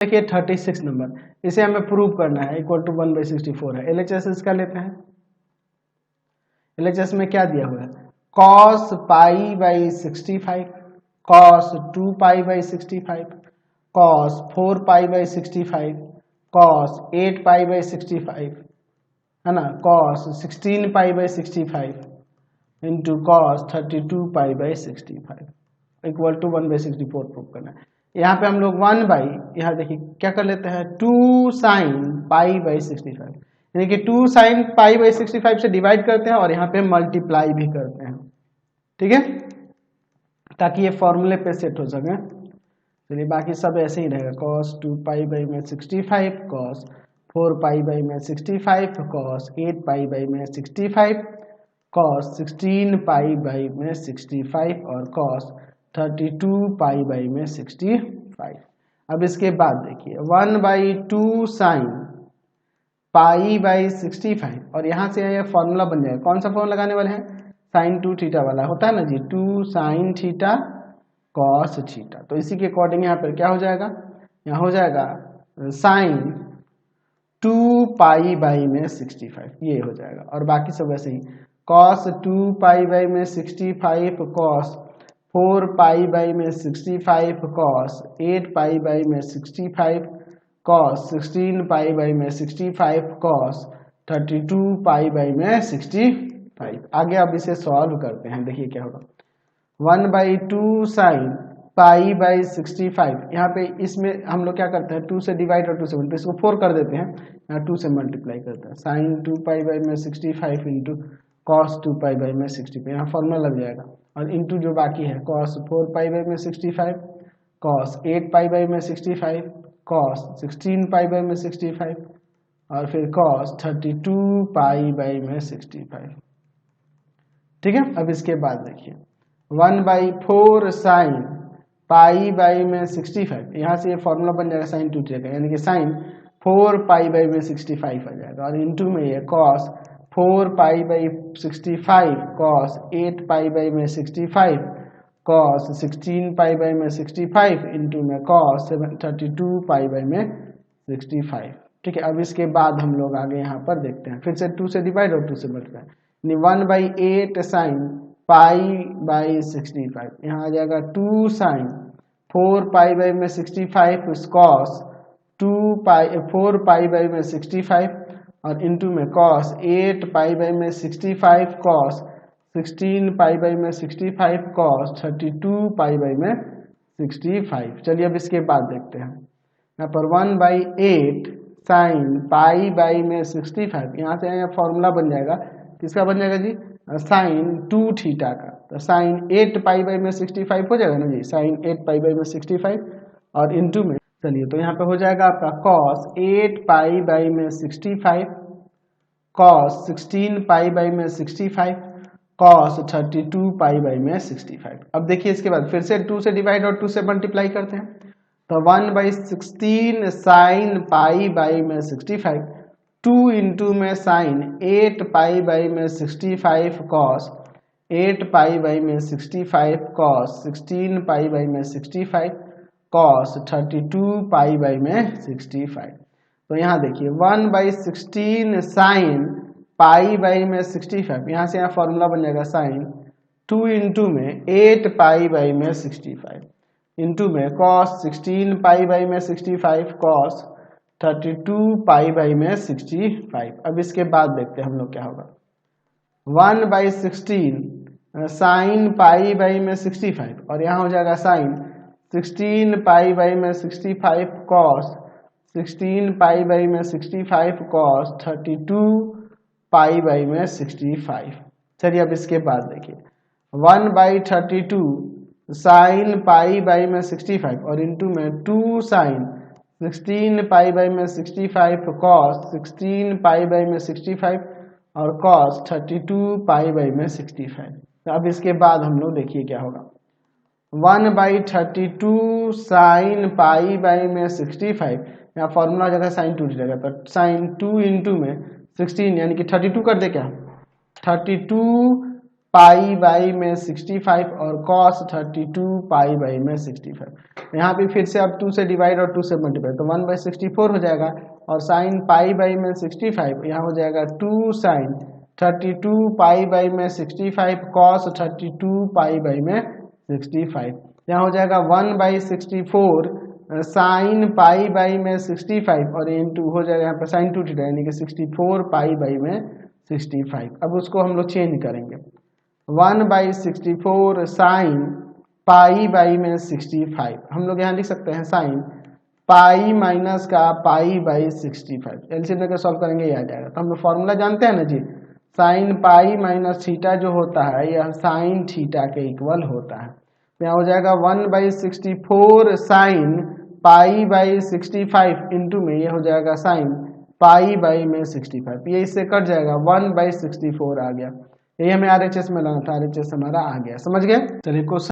देखिए 36 नंबर, इसे हमें प्रूव करना है, इक्वल टू 1/64 है। LHS इसका लेते हैं। LHS में क्या दिया हुआ है, cos π/65, cos 2π/65, cos 4π/65, cos 8π/65 है ना, cos 16π/65 into cos 32π/65 equal to 1/64 prove करना है। यहाँ पे हम लोग 1 बाई, यहाँ देखिए क्या कर लेते हैं, 2 sin π/65, यानी कि 2 sin π/65 से डिवाइड करते हैं और यहाँ पे मल्टीप्लाई भी करते हैं, ठीक है, ताकि ये फॉर्मूले पे सेट हो सके। चलिए बाकी सब ऐसे ही रहेगा, cos 2π/65, cos 4π/65, cos 8π/65, cos 16π/65 और cos 32π/65। अब इसके बाद देखिए 1/2 sin π/65 और यहाँ से यह फॉर्मूला बन जाएगा। कौन सा फॉर्मूला लगाने वाले हैं, sin 2 थीटा वाला होता है ना जी, 2 sin थीटा cos थीटा। तो इसी के अकॉर्डिंग यहाँ पर क्या हो जाएगा, यहाँ हो जाएगा sin 2π/65, ये हो जाएगा। और बाकी सब वैसे ही, cos 2π/65, cos 4π/65, cos 8π/65, cos 16π/65, cos 32π/65। आगे अब इसे सॉल्व करते हैं, देखिए क्या होगा, 1/2 sin π/65, यहाँ पे इसमें हम लोग क्या करते हैं, 2 से डिवाइड और 2 से मल्टीप्लाई, इसको 4 कर देते हैं, यहाँ 2 से मल्टीप्लाई करते हैं, sin 2π/65 इंटू cos 2π/65, यहाँ फॉर्मूला लग जाएगा। और इंटू जो बाकी है cos 4π/65, cos 8π/65, cos 16π/65 और फिर cos 32π/65, ठीक है। अब इसके बाद देखिए 1/4 sin π/65, यहाँ से ये फॉर्मूला बन जाएगा sin 2 थीटा, यानी कि sin 4π/65 आ जाएगा। और इंटू में ये cos 4π/65, cos 8π/65, cos 16π/65 इंटू में cos 32π/65, ठीक है। अब इसके बाद हम लोग आगे यहाँ पर देखते हैं, फिर से 2 से डिवाइड और 2 से मल्टीप्लाई, 1/8 sin π/65, यहाँ आ जाएगा 2 sin 4π/65 cos 4π/65 और इंटू में cos 8π/65, cos 16π/65, cos 32π/65। चलिए अब इसके बाद देखते हैं, यहाँ पर 1/8 sin π/65, यहाँ से यहाँ फॉर्मूला बन जाएगा, किसका बन जाएगा जी, sin 2 थीटा का, तो sin 8π/65 हो जाएगा ना जी, sin 8π/65 और इंटू में, चलिए तो यहाँ पे हो जाएगा आपका cos 8π/65, cos 16π/65, cos 32π/65। अब देखिए इसके बाद फिर से 2 से डिवाइड और 2 से मल्टीप्लाई करते हैं, तो 1/16 sin π/65, 2 इंटू में sin 8π/65 cos 8π/65 cos 16π/65 cos 32π/65। तो यहाँ देखिए 1/16 sin π/65, यहाँ से यहाँ फॉर्मूला बन जाएगा sin 2 इंटू में 8π/65 इंटू में cos 16π/65 cos 32π/65। अब इसके बाद देखते हैं हम लोग क्या होगा, 1/16 sin π/65 और यहाँ हो जाएगा sin 16π/65 cos 16π/65 cos 32π/65। चलिए अब इसके बाद देखिए 1/32 sin π/65 और इंटू में 2 sin 16π/65 cos 16π/65 और cos 32π/65। तो अब इसके बाद हम लोग देखिए क्या होगा, 1/32 sin π/65, यहाँ फॉर्मूला हो जाएगा sin 2 थीटा, तो sin 2 इंटू में 16 यानी कि 32 कर दे क्या, 32 पाई बाई में 65 और कॉस 32 पाई बाई में 65। यहाँ पे फिर से अब 2 से डिवाइड और 2 से मल्टीप्लाई, तो 1/64 हो जाएगा और साइन पाई बाई में 65 यहाँ हो जाएगा 2 साइन 32 पाई बाई में 65 कॉस 32 पाई बाई में 65। यहाँ हो जाएगा 1/64 साइन पाई बाई में 65 और इंटू हो जाएगा यहाँ पर साइन 2 थीटा यानी कि 64 पाई बाई में 65। अब उसको हम लोग चेंज करेंगे 1/64 साइन पाई बाई में 65। हम लोग यहाँ लिख सकते हैं साइन पाई माइनस का पाई बाई 65। एलसीएम लेकर सॉल्व करेंगे ये आ जाएगा। तो हम लोग फॉर्मूला जानते हैं ना जी, साइन पाई माइनस थीटा जो होता है यह साइन थीटा के इक्वल होता है। तो यहाँ हो जाएगा 1/64 साइन पाई बाई 65 इंटू में ये हो जाएगा साइन पाई बाई में 65। ये इससे कट जाएगा 1/64 आ गया। यही हमें RHS में लाना था, RHS हमारा आ गया। समझ गए? चलिए क्वेश्चन